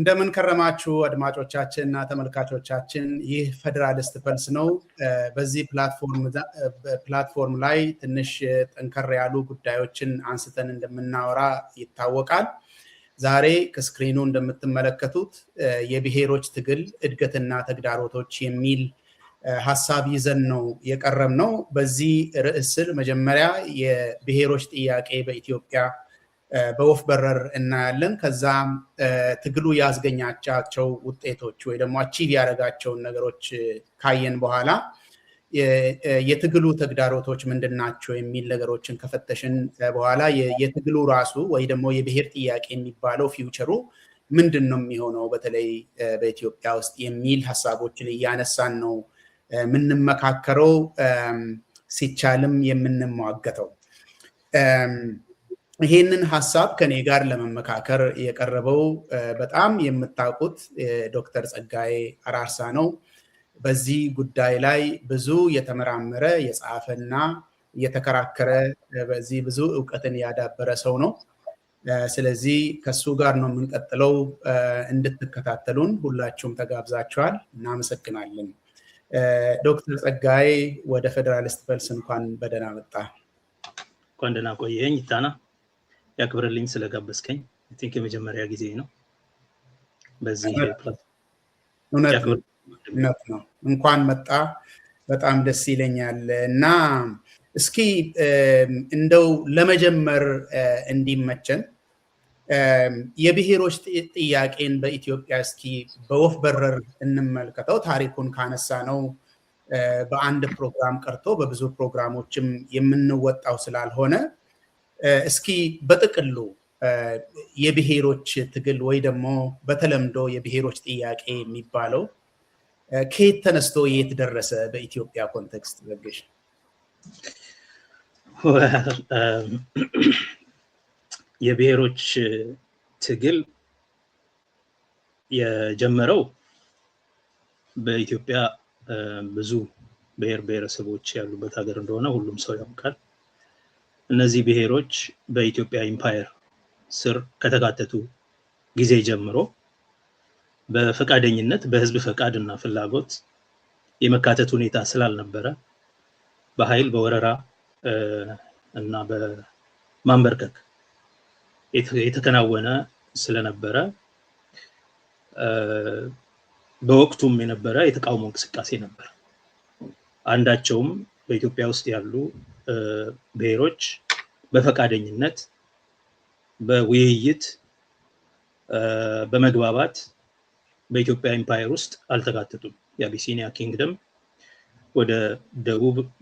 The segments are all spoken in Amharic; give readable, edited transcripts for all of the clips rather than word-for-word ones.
እንደምን ከረማችሁ አድማጮቻችንና ተመልካቾቻችን ይህ ፌደራሊስት ፐልስ ነው በዚህ ፕላትፎርም ላይ ትንሽ ጠንከር ያሉ ጉዳዮችን አንስተን እንደምናወራ ይታወቃል ዛሬ ከስክሪኑ እንደምትመለከቱት የብሔሮች ትግል እድገትና ተግዳሮቶች የሚል ሐሳብ ይዘን ነው የቀረብነው በዚህ ርዕስ መጀመሪያ የብሔሮች ጥያቄ በኢትዮጵያ በወፍ በረር እናያለን ከዛ ትግሉ ያስገኛቸው ውጤቶች ወይ ደግሞ አቺቭ ያደረጋቸው ነገሮች ካየን በኋላ የትግሉ ተግዳሮቶች ምንድናቸው የሚል ነገሮችን ከፈተሽን በኋላ የትግሉ ራሱ ወይ ደግሞ የብሔር ጥያቄ የሚባለው ፊውቸሩ ምንድነው የሚሆነው በተለይ በኢትዮጵያ ውስጥ የሚል ሐሳቦችን እያነሳን ነው ምንመካከረው ሲቻልም የምንሟገተው ይሄንን ሐሳብ ከኔ ጋር ለመመካከር የቀረበው በጣም የምታውቁት ዶክተር ጸጋዬ አራርሳ ነው በዚህ ጉዳይ ላይ ብዙ የተመራመረ የጻፈና የተከራከረ በዚህ ብዙ ዕውቀትን ያዳበረ ሰው ነው ስለዚህ ከሱ ጋር ነው የምንቀጥለው እንድትከታተሉን ሁላችሁም ተጋብዛችኋል እናመሰግናለን ዶክተር ጸጋዬ ወደ ፌደራሊስት ፐልስ እንኳን በደህና መጣ እንኳን ደህና ቆየኝ ይታና ያክብርልኝ ስለጋበዝከኝ አይ ቲንክ የመጀመሪያ ጊዜ ነው በዚህ እውነት ነው እንኳን መጣ በጣም ደስ ይለኛል እና እስኪ እንደው ለመጀመር እንዲመቸን የብሔሮች ጥያቄን በኢትዮጵያ እስኪ በወፍ በረር እንመልከተው ታሪኩን ካነሳ ነው በአንድ ፕሮግራም ቀርቶ በብዙ ፕሮግራሞችም የምንወጣው ስላልሆነ እስኪ በጥቅሉ የብሔሮች ትግል ወይ ደግሞ በተለምዶ የብሔሮች ጥያቄ የሚባለው ከየት ተነስቶ የት ደረሰ በኢትዮጵያ ኮንቴክስት በግሽ የብሔሮች ትግል የጀመረው በኢትዮጵያ ብዙ ብሔረሰቦች ያሉበት ሀገር እንደሆነ ሁሉም ሰው ያውቃል እነዚህ ብሔሮች በኢትዮጵያ ኢምፓየር ስር ከተካተቱ ጊዜ ጀምሮ በፈቃደኝነት በህዝብ ፈቃድና ፍላጎት የመካተት ሁኔታ ስላልነበረ በኃይል በወረራ እና በማንበርከክ የተከናወነ ስለነበረ በወቅቱም የነበረ የተቃውሞ እንቅስቃሴ ነበር አንዳቸውም በኢትዮጵያ ውስጥ ያሉ ብሔሮች በፈቃደኝነት በውይይት በመግባባት በኢትዮጵያ ኢምፓየር ውስጥ አልተካተቱም የአቢሲኒያ ኪንግደም ወደ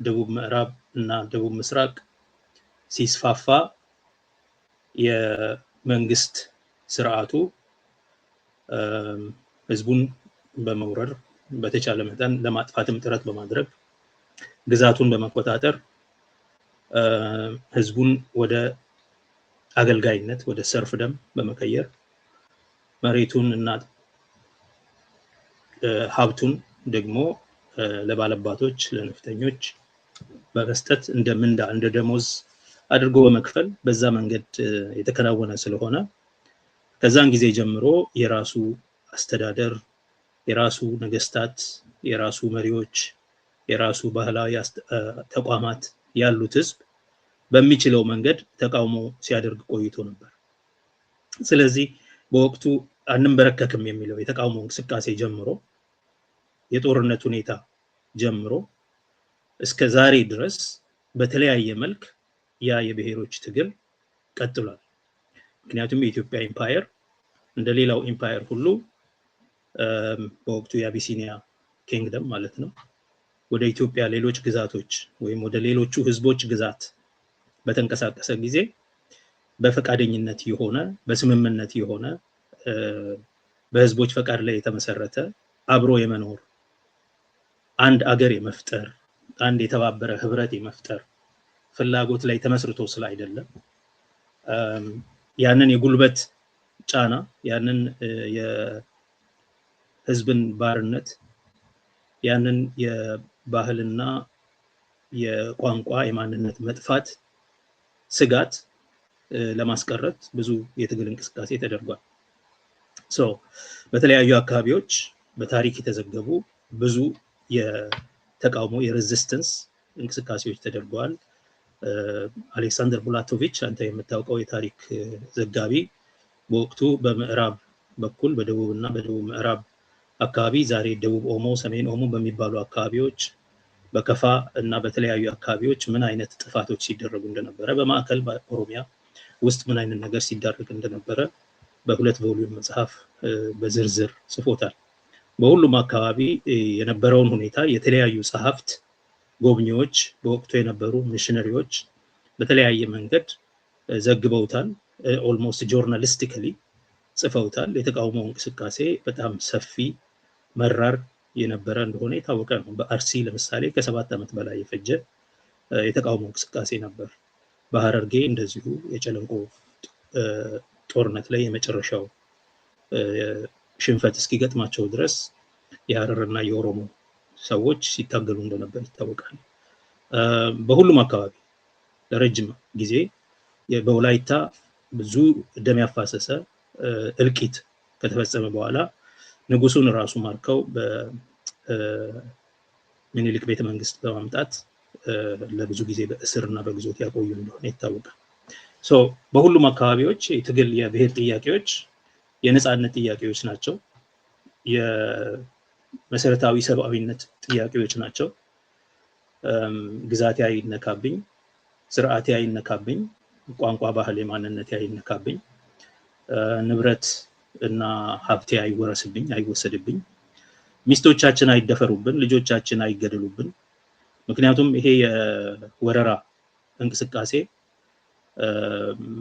ደቡብ ምዕራብ እና ደቡብ ምስራቅ ሲስፋፋ የመንግስት ስርዓቱ ህዝቡን በመውረር በተቻለ መጠን ለማጥፋትም ጥረት በማድረግ ግዛቱን በመቆጣጠር ህዝቡን ወደ አገልጋይነት ወደ ሰርፍደም በመቀየር መሬቱን እና ሀብቱን ደግሞ ለባለባቶች ለነፍጠኞች በመስጠት እንደ ደሞዝ አድርጎ በመክፈል በዛ መንገድ የተከናወነ ስለሆነ ከዛን ጊዜ ጀምሮ የራሱ አስተዳደር የራሱ ነገስታት የራሱ መሪዎች የራሱ ባህላዊ ተቋማት ያሉት ህዝብ በሚችለው መንገድ ተቃውሞ ሲያደርግ ቆይቶ ነበር ስለዚህ በወቅቱ አንንበረከክም የሚለው የተቃውሞ እንቅስቃሴ ጀምሮ የጦርነት ሁኔታ ጀምሮ እስከ ዛሬ ድረስ በተለያየ መልክ ያ የብሔሮች ትግል ቀጥሏል ምክንያቱም የኢትዮጵያ ኢምፓየር እንደሌላው ኢምፓየር ሁሉ በወቅቱ የአቢሲኒያ ኪንግደም ማለት ነው ወደ ኢትዮጵያ ሌሎች ግዛቶች ወይም ወደ ሌሎቹ ህዝቦች ግዛት በተንቀሳቀሰ ጊዜ በፈቃደኝነት የሆነ በስምምነት የሆነ በህዝቦች ፈቃድ ላይ የተመሰረተ አብሮ የመኖር አንድ አገር የመፍጠር አንድ የተባበረ ህብረት የመፍጠር ፍላጎት ላይ ተመስርቶ ስላይደለ ያንን የጉልበት ጫና ያንን የህዝብን ባርነት ያንን የባህልና የቋንቋ የማንነት መጥፋት ስጋት ለማስቀረት ብዙ የትግል እንቅስቃሴ ተደርጓል በተለያዩ አካባቢዎች በታሪክ የተዘገቡ ብዙ የተቃውሞ የሬዚስተንስ እንቅስቃሴዎች ተደርገዋል። አሌክሳንደር ቡላቶቪች አንተ የምታውቀው የታሪክ ዘጋቢ በወቅቱ በምዕራብ በኩል በደቡብና በደቡብ ምዕራብ አካባቢ ዛሬ ደቡብ ኦሞ፣ ሰሜን ኦሞ በሚባሉ አካባቢዎች በከፋ እና በተለያዩ አካባቢዎች ምን አይነት ጥፋቶች ሲደረጉ እንደነበረ በማዕከል በኦሮሚያ ውስጥ ምን አይነት ነገር ሲደረግ እንደነበረ በሁለት ቮሊዩም መጽሐፍ በዝርዝር ጽፎታል። በሁሉም አካባቢ የነበረውን ሁኔታ የተለያዩ ጸሐፍት፣ ጎብኚዎች፣ በወቅቱ የነበሩ ሚሽነሪዎች በተለያየ መንገድ ዘግበውታል። ኦልሞስት ጆርናሊስቲካሊ ጽፈውታል። የተቃውሞ እንቅስቃሴ በጣም ሰፊ መራር የነበረ እንደሆነ የታወቀ ነው። በአርሲ ለምሳሌ ከ7 ዓመት በላይ የፈጀ የተቃውሞ እንቅስቃሴ ነበር። በሐረርጌ እንደዚሁ የጨለንቆ ጦርነት ላይ የመጨረሻው ሽንፈት እስኪገጥማቸው ድረስ የሐረርና የኦሮሞ ሰዎች ሲታገሉ እንደነበር ይታወቃል። በሁሉም አካባቢ ለረጅም ጊዜ በወላይታ ብዙ ደም ያፋሰሰ እልቂት ከተፈጸመ በኋላ ንጉሱን ራሱ ማርከው በሚኒሊክ ቤተመንግስት በማምጣት ለብዙ ጊዜ በእስርና በግዞት ያቆዩ እንደሆነ ይታወቃል። በሁሉም አካባቢዎች የትግል የብሔር ጥያቄዎች የነፃነት ጥያቄዎች ናቸው። የመሰረታዊ ሰብአዊነት ጥያቄዎች ናቸው። ግዛቴ አይነካብኝ፣ ስርዓቴ አይነካብኝ፣ ቋንቋ፣ ባህል፣ የማንነቴ አይነካብኝ፣ ንብረት እና ሀብቴ አይወረስብኝ፣ አይወሰድብኝ፣ ሚስቶቻችን አይደፈሩብን፣ ልጆቻችን አይገደሉብን። ምክንያቱም ይሄ የወረራ እንቅስቃሴ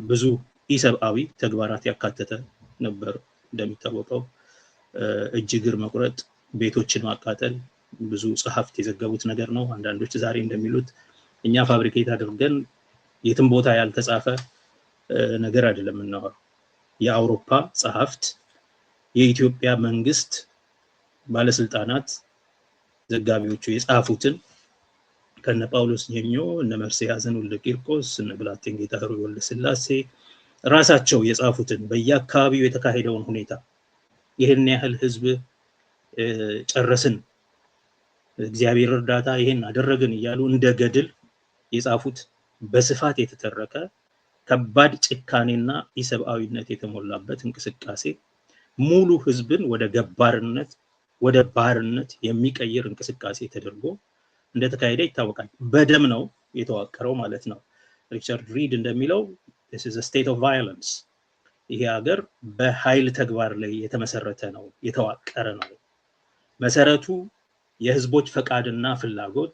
ብዙ ኢሰብአዊ ተግባራት ያካተተ ነበር። እንደሚታወቀው እጅ እግር መቁረጥ፣ ቤቶችን ማቃጠል ብዙ ጸሐፍት የዘገቡት ነገር ነው። አንዳንዶች ዛሬ እንደሚሉት እኛ ፋብሪኬት አድርገን የትም ቦታ ያልተጻፈ ነገር አይደለም እናወራው። የአውሮፓ ጸሐፍት፣ የኢትዮጵያ መንግስት ባለስልጣናት፣ ዘጋቢዎቹ የጻፉትን ከነ ጳውሎስ ኘኞ፣ እነ መርስዔያዘን ወልደ ቂርቆስ፣ እነ ብላቴን ጌታ ኅሩይ ወልደ ሥላሴ ራሳቸው የጻፉትን በየአካባቢው የተካሄደውን ሁኔታ ይህን ያህል ህዝብ ጨረስን፣ እግዚአብሔር እርዳታ ይሄን አደረግን እያሉ እንደ ገድል የጻፉት በስፋት የተተረከ ከባድ ጭካኔና ኢሰብአዊነት የተሞላበት እንቅስቃሴ ሙሉ ህዝብን ወደ ገባርነት ወደ ባርነት የሚቀይር እንቅስቃሴ ተደርጎ እንደተካሄደ ይታወቃል። በደም ነው የተዋቀረው ማለት ነው። ሪቻርድ ሪድ እንደሚለው this is a state of violence። ይሄ ሀገር በኃይል ተግባር ላይ የተመሰረተ ነው፣ የተዋቀረ ነው። መሰረቱ የህዝቦች ፈቃድና ፍላጎት፣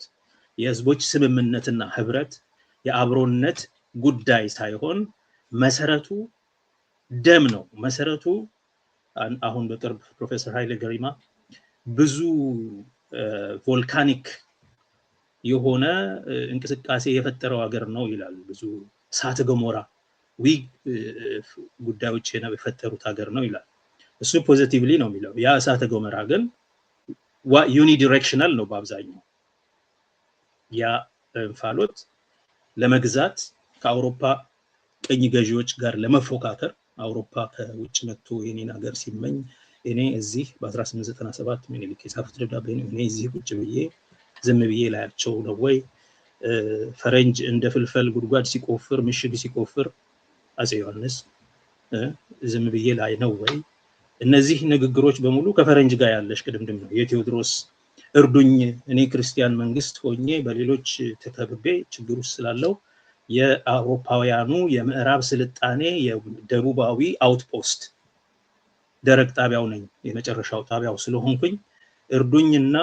የህዝቦች ስምምነትና ህብረት፣ የአብሮነት ጉዳይ ሳይሆን መሰረቱ ደም ነው። መሰረቱ አሁን በቅርብ ፕሮፌሰር ኃይለ ገሪማ ብዙ ቮልካኒክ የሆነ እንቅስቃሴ የፈጠረው ሀገር ነው ይላል። ብዙ እሳተ ገሞራ ጉዳዮች የፈጠሩት ሀገር ነው ይላል። እሱ ፖዚቲቭሊ ነው የሚለው። ያ እሳተ ገሞራ ግን ዩኒ ዲሬክሽናል ነው በአብዛኛው። ያ እንፋሎት ለመግዛት ከአውሮፓ ቅኝ ገዢዎች ጋር ለመፎካከር አውሮፓ ከውጭ መጥቶ የኔን ሀገር ሲመኝ እኔ እዚህ በ1897 ሚኒሊክ የጻፉት ደብዳቤ ነው። እኔ እዚህ ቁጭ ብዬ ዝም ብዬ ላያቸው ነው ወይ? ፈረንጅ እንደ ፍልፈል ጉድጓድ ሲቆፍር ምሽግ ሲቆፍር አፄ ዮሐንስ ዝም ብዬ ላይ ነው ወይ? እነዚህ ንግግሮች በሙሉ ከፈረንጅ ጋር ያለሽ ቅድምድም ነው። የቴዎድሮስ እርዱኝ እኔ ክርስቲያን መንግስት ሆኜ በሌሎች ተከብቤ ችግር ውስጥ ስላለው የአውሮፓውያኑ የምዕራብ ስልጣኔ የደቡባዊ አውትፖስት ደረቅ ጣቢያው ነኝ፣ የመጨረሻው ጣቢያው ስለሆንኩኝ እርዱኝና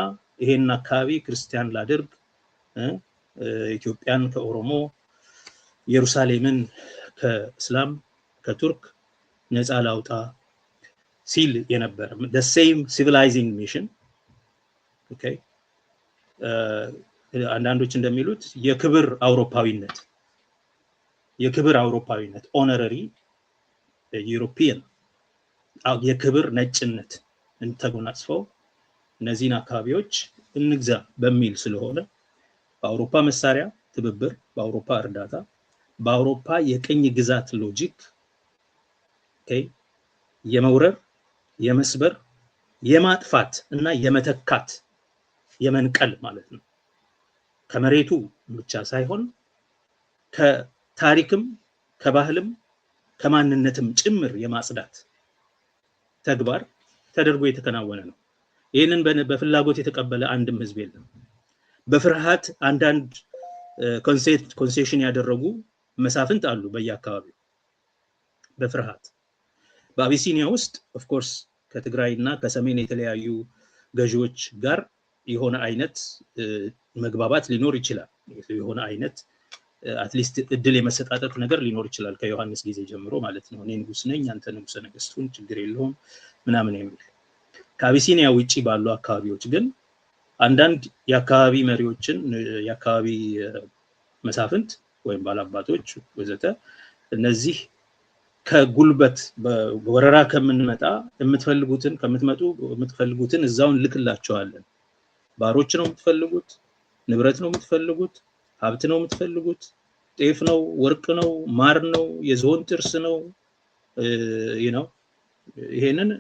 ይሄን አካባቢ ክርስቲያን ላድርግ፣ ኢትዮጵያን ከኦሮሞ፣ ኢየሩሳሌምን ከእስላም ከቱርክ ነፃ ላውጣ ሲል የነበረ the same civilizing mission። ኦኬ አንዳንዶች እንደሚሉት የክብር አውሮፓዊነት ኦነረሪ ዩሮፒያን የክብር ነጭነት እንተጎናጽፈው እነዚህን አካባቢዎች እንግዛ በሚል ስለሆነ በአውሮፓ መሳሪያ ትብብር፣ በአውሮፓ እርዳታ፣ በአውሮፓ የቅኝ ግዛት ሎጂክ የመውረር የመስበር የማጥፋት እና የመተካት የመንቀል ማለት ነው። ከመሬቱ ብቻ ሳይሆን ከታሪክም ከባህልም ከማንነትም ጭምር የማጽዳት ተግባር ተደርጎ የተከናወነ ነው። ይህንን በፍላጎት የተቀበለ አንድም ህዝብ የለም። በፍርሃት አንዳንድ ኮንሴሽን ያደረጉ መሳፍንት አሉ በየአካባቢው በፍርሃት። በአቢሲኒያ ውስጥ ኦፍ ኮርስ ከትግራይና ከሰሜን የተለያዩ ገዢዎች ጋር የሆነ አይነት መግባባት ሊኖር ይችላል። የሆነ አይነት አትሊስት እድል የመሰጣጠት ነገር ሊኖር ይችላል ከዮሐንስ ጊዜ ጀምሮ ማለት ነው። እኔ ንጉስ ነኝ አንተ ንጉሰ ነገስቱን ችግር የለውም ምናምን የሚል። ከአቢሲኒያ ውጪ ባሉ አካባቢዎች ግን አንዳንድ የአካባቢ መሪዎችን የአካባቢ መሳፍንት ወይም ባላባቶች ወዘተ እነዚህ ከጉልበት በወረራ ከምንመጣ የምትፈልጉትን እዛውን ልክላቸዋለን። ባሮች ነው የምትፈልጉት፣ ንብረት ነው የምትፈልጉት፣ ሀብት ነው የምትፈልጉት፣ ጤፍ ነው፣ ወርቅ ነው፣ ማር ነው፣ የዝሆን ጥርስ ነው፣ ይሄንን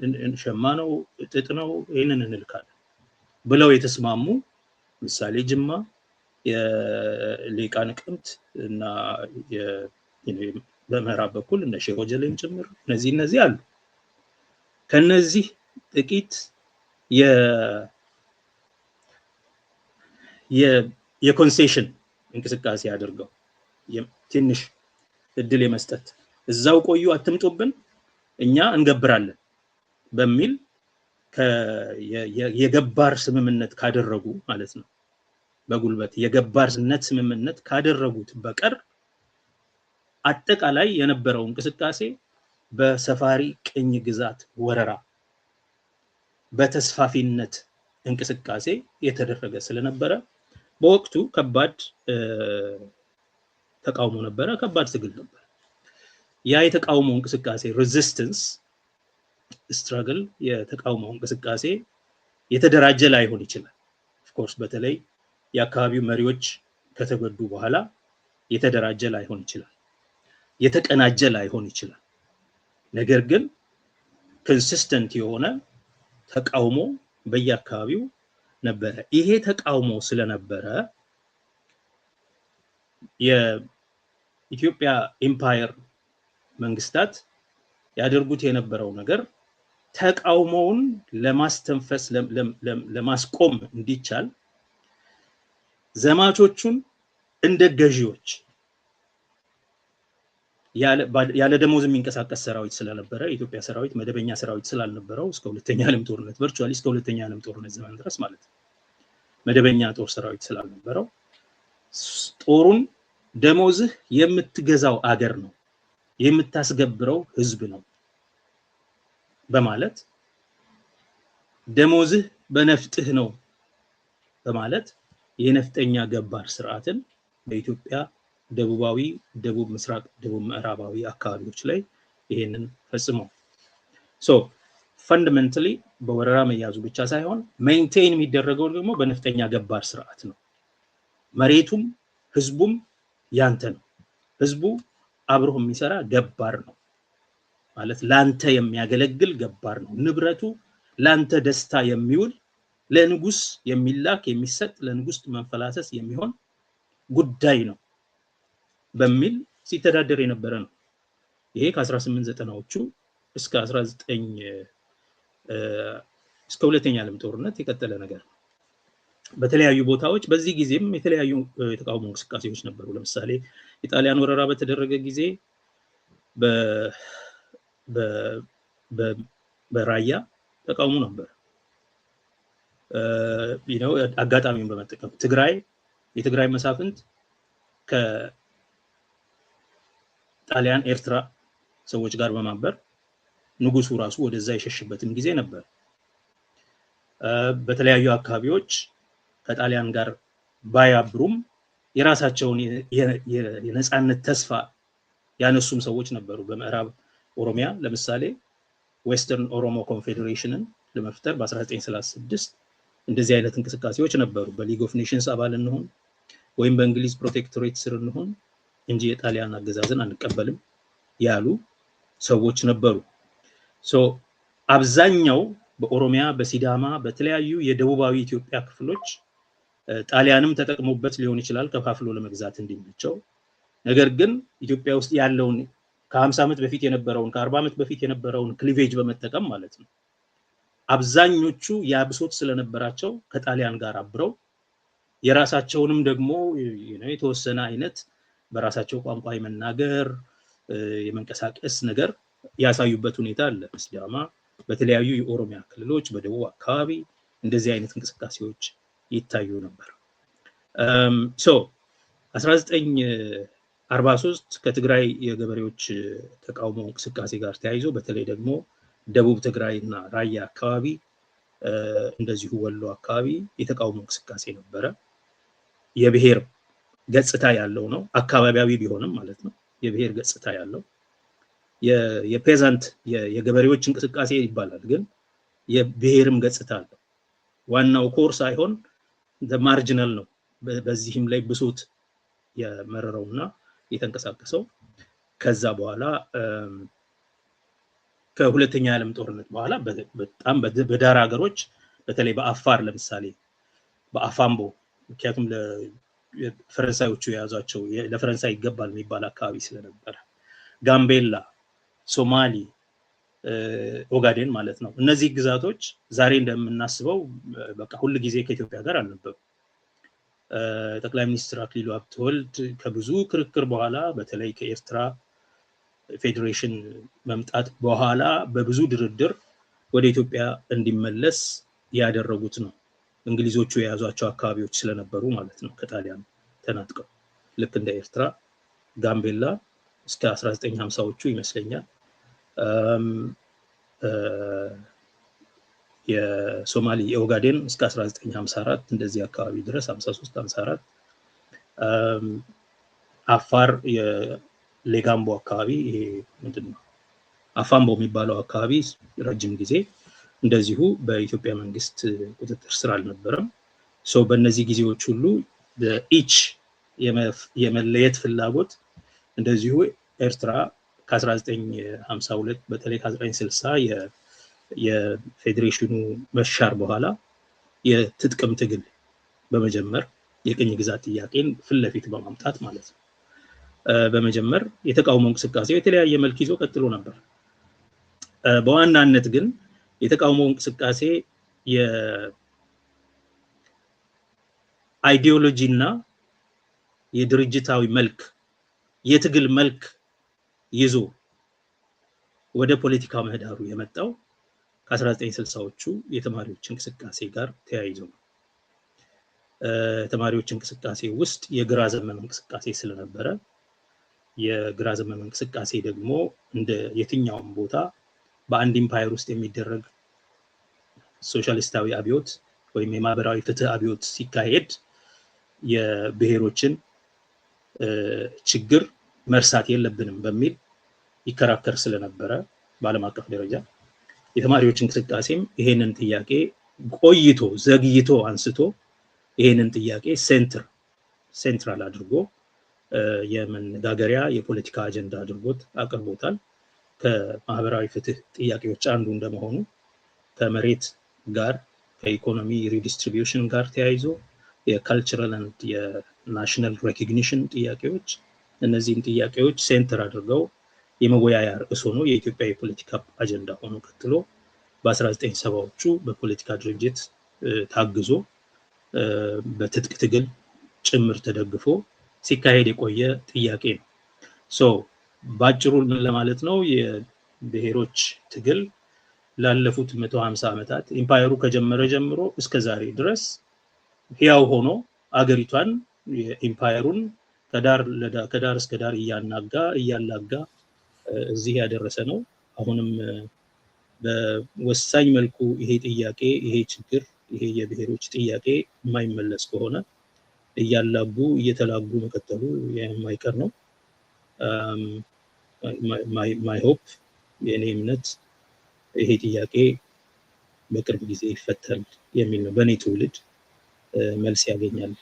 ሸማ ነው፣ ጥጥ ነው፣ ይሄንን እንልካለን ብለው የተስማሙ ምሳሌ ጅማ፣ የሌቃ ንቅምት እና በምዕራብ በኩል እነ ሼህ ወጀሌም ጭምር እነዚህ አሉ። ከነዚህ ጥቂት የኮንሴሽን እንቅስቃሴ አድርገው ትንሽ እድል የመስጠት እዛው ቆዩ አትምጡብን እኛ እንገብራለን በሚል የገባር ስምምነት ካደረጉ ማለት ነው። በጉልበት የገባርነት ስምምነት ካደረጉት በቀር አጠቃላይ የነበረው እንቅስቃሴ በሰፋሪ ቅኝ ግዛት ወረራ በተስፋፊነት እንቅስቃሴ የተደረገ ስለነበረ በወቅቱ ከባድ ተቃውሞ ነበረ፣ ከባድ ትግል ነበር። ያ የተቃውሞ እንቅስቃሴ ሬዚስተንስ ስትራግል የተቃውሞ እንቅስቃሴ የተደራጀ ላይሆን ይችላል። ኦፍ ኮርስ በተለይ የአካባቢው መሪዎች ከተገዱ በኋላ የተደራጀ ላይሆን ይችላል፣ የተቀናጀ ላይሆን ይችላል። ነገር ግን ኮንሲስተንት የሆነ ተቃውሞ በየአካባቢው ነበረ። ይሄ ተቃውሞ ስለነበረ የኢትዮጵያ ኤምፓየር መንግስታት ያደርጉት የነበረው ነገር ተቃውሞውን ለማስተንፈስ ለማስቆም እንዲቻል ዘማቾቹን እንደ ገዢዎች ያለ ደሞዝ የሚንቀሳቀስ ሰራዊት ስለነበረ የኢትዮጵያ ሰራዊት መደበኛ ሰራዊት ስላልነበረው እስከ ሁለተኛ ዓለም ጦርነት ቨርቹዋሊ እስከ ሁለተኛ ዓለም ጦርነት ዘመን ድረስ ማለት ነው መደበኛ ጦር ሰራዊት ስላልነበረው ጦሩን ደሞዝህ የምትገዛው አገር ነው የምታስገብረው ህዝብ ነው በማለት ደሞዝህ በነፍጥህ ነው በማለት የነፍጠኛ ገባር ስርዓትን በኢትዮጵያ ደቡባዊ፣ ደቡብ ምስራቅ፣ ደቡብ ምዕራባዊ አካባቢዎች ላይ ይሄንን ፈጽመው ፈንዳሜንታሊ በወረራ መያዙ ብቻ ሳይሆን ሜንቴን የሚደረገው ደግሞ በነፍጠኛ ገባር ስርዓት ነው። መሬቱም ህዝቡም ያንተ ነው። ህዝቡ አብሮህ የሚሰራ ገባር ነው ማለት ላንተ የሚያገለግል ገባር ነው። ንብረቱ ላንተ ደስታ የሚውል ለንጉስ የሚላክ የሚሰጥ ለንጉስ መንፈላሰስ የሚሆን ጉዳይ ነው በሚል ሲተዳደር የነበረ ነው። ይሄ ከ1890ዎቹ እስከ 19 እስከ ሁለተኛ ዓለም ጦርነት የቀጠለ ነገር ነው። በተለያዩ ቦታዎች በዚህ ጊዜም የተለያዩ የተቃውሞ እንቅስቃሴዎች ነበሩ። ለምሳሌ ኢጣሊያን ወረራ በተደረገ ጊዜ በራያ ተቃውሞ ነበር። አጋጣሚውን በመጠቀም የትግራይ መሳፍንት ከጣሊያን ኤርትራ ሰዎች ጋር በማበር ንጉሱ ራሱ ወደዛ የሸሽበትም ጊዜ ነበር። በተለያዩ አካባቢዎች ከጣሊያን ጋር ባያብሩም የራሳቸውን የነጻነት ተስፋ ያነሱም ሰዎች ነበሩ። በምዕራብ ኦሮሚያ ለምሳሌ ዌስተርን ኦሮሞ ኮንፌዴሬሽንን ለመፍጠር በ1936 እንደዚህ አይነት እንቅስቃሴዎች ነበሩ። በሊግ ኦፍ ኔሽንስ አባል እንሆን ወይም በእንግሊዝ ፕሮቴክቶሬት ስር እንሆን እንጂ የጣሊያን አገዛዝን አንቀበልም ያሉ ሰዎች ነበሩ። አብዛኛው በኦሮሚያ በሲዳማ በተለያዩ የደቡባዊ ኢትዮጵያ ክፍሎች ጣሊያንም ተጠቅሞበት ሊሆን ይችላል ከፋፍሎ ለመግዛት እንዲመቸው። ነገር ግን ኢትዮጵያ ውስጥ ያለውን ከ50 ዓመት በፊት የነበረውን ከ40 ዓመት በፊት የነበረውን ክሊቬጅ በመጠቀም ማለት ነው አብዛኞቹ ያብሶት ስለነበራቸው ከጣሊያን ጋር አብረው የራሳቸውንም ደግሞ የተወሰነ አይነት በራሳቸው ቋንቋ የመናገር የመንቀሳቀስ ነገር ያሳዩበት ሁኔታ አለ። በሲዳማ በተለያዩ የኦሮሚያ ክልሎች በደቡብ አካባቢ እንደዚህ አይነት እንቅስቃሴዎች ይታዩ ነበር። 1943 ከትግራይ የገበሬዎች ተቃውሞ እንቅስቃሴ ጋር ተያይዞ በተለይ ደግሞ ደቡብ ትግራይ እና ራያ አካባቢ እንደዚሁ ወሎ አካባቢ የተቃውሞ እንቅስቃሴ ነበረ። የብሔር ገጽታ ያለው ነው፣ አካባቢያዊ ቢሆንም ማለት ነው። የብሔር ገጽታ ያለው የፔዛንት የገበሬዎች እንቅስቃሴ ይባላል፣ ግን የብሔርም ገጽታ አለው። ዋናው ኮር ሳይሆን ማርጂናል ነው። በዚህም ላይ ብሶት የመረረውና የተንቀሳቀሰው ከዛ በኋላ ከሁለተኛ ዓለም ጦርነት በኋላ በጣም በዳር ሀገሮች በተለይ በአፋር ለምሳሌ በአፋምቦ ምክንያቱም ለፈረንሳዮቹ የያዟቸው ለፈረንሳይ ይገባል የሚባል አካባቢ ስለነበረ ጋምቤላ፣ ሶማሊ፣ ኦጋዴን ማለት ነው። እነዚህ ግዛቶች ዛሬ እንደምናስበው በቃ ሁሉ ጊዜ ከኢትዮጵያ ጋር አልነበሩ። ጠቅላይ ሚኒስትር አክሊሉ ሀብተወልድ ከብዙ ክርክር በኋላ በተለይ ከኤርትራ ፌዴሬሽን መምጣት በኋላ በብዙ ድርድር ወደ ኢትዮጵያ እንዲመለስ ያደረጉት ነው። እንግሊዞቹ የያዟቸው አካባቢዎች ስለነበሩ ማለት ነው ከጣሊያን ተናጥቀው ልክ እንደ ኤርትራ፣ ጋምቤላ እስከ 1950ዎቹ ይመስለኛል፣ የሶማሊ የኦጋዴን እስከ 1954 እንደዚህ አካባቢ ድረስ 53 54 አፋር የሌጋምቦ አካባቢ ይሄ ምንድነው አፋምቦ የሚባለው አካባቢ ረጅም ጊዜ እንደዚሁ በኢትዮጵያ መንግስት ቁጥጥር ስር አልነበረም። በእነዚህ ጊዜዎች ሁሉ ኢች የመለየት ፍላጎት እንደዚሁ ኤርትራ ከ1952 በተለይ ከ1960 የፌዴሬሽኑ መሻር በኋላ የትጥቅም ትግል በመጀመር የቅኝ ግዛት ጥያቄን ፍለፊት በማምጣት ማለት ነው በመጀመር የተቃውሞ እንቅስቃሴው የተለያየ መልክ ይዞ ቀጥሎ ነበር። በዋናነት ግን የተቃውሞ እንቅስቃሴ የአይዲዮሎጂ እና የድርጅታዊ መልክ የትግል መልክ ይዞ ወደ ፖለቲካ ምህዳሩ የመጣው ከ1960ዎቹ የተማሪዎች እንቅስቃሴ ጋር ተያይዞ ነው። ተማሪዎች እንቅስቃሴ ውስጥ የግራ ዘመም እንቅስቃሴ ስለነበረ የግራ ዘመም እንቅስቃሴ ደግሞ እንደ የትኛውም ቦታ በአንድ ኢምፓየር ውስጥ የሚደረግ ሶሻሊስታዊ አብዮት ወይም የማህበራዊ ፍትህ አብዮት ሲካሄድ የብሔሮችን ችግር መርሳት የለብንም በሚል ይከራከር ስለነበረ በዓለም አቀፍ ደረጃ የተማሪዎች እንቅስቃሴም ይሄንን ጥያቄ ቆይቶ ዘግይቶ አንስቶ ይሄንን ጥያቄ ሴንትራል አድርጎ የመነጋገሪያ የፖለቲካ አጀንዳ አድርጎት አቅርቦታል። ከማህበራዊ ፍትህ ጥያቄዎች አንዱ እንደመሆኑ ከመሬት ጋር ከኢኮኖሚ ሪዲስትሪቢዩሽን ጋር ተያይዞ የካልቸራል እና የናሽናል ሬኮግኒሽን ጥያቄዎች እነዚህን ጥያቄዎች ሴንተር አድርገው የመወያያ ርዕስ ሆኖ የኢትዮጵያ የፖለቲካ አጀንዳ ሆኖ ቀጥሎ በ1970ዎቹ በፖለቲካ ድርጅት ታግዞ በትጥቅ ትግል ጭምር ተደግፎ ሲካሄድ የቆየ ጥያቄ ነው። ባጭሩ ምን ለማለት ነው? የብሔሮች ትግል ላለፉት 150 ዓመታት ኢምፓየሩ ከጀመረ ጀምሮ እስከ ዛሬ ድረስ ሕያው ሆኖ አገሪቷን የኢምፓየሩን ከዳር እስከ ዳር እያላጋ እዚህ ያደረሰ ነው። አሁንም በወሳኝ መልኩ ይሄ ጥያቄ ይሄ ችግር ይሄ የብሔሮች ጥያቄ የማይመለስ ከሆነ እየተላጉ መቀጠሉ የማይቀር ነው። ማይ ሆፕ የኔ እምነት ይሄ ጥያቄ በቅርብ ጊዜ ይፈታል የሚል ነው። በእኔ ትውልድ መልስ ያገኛል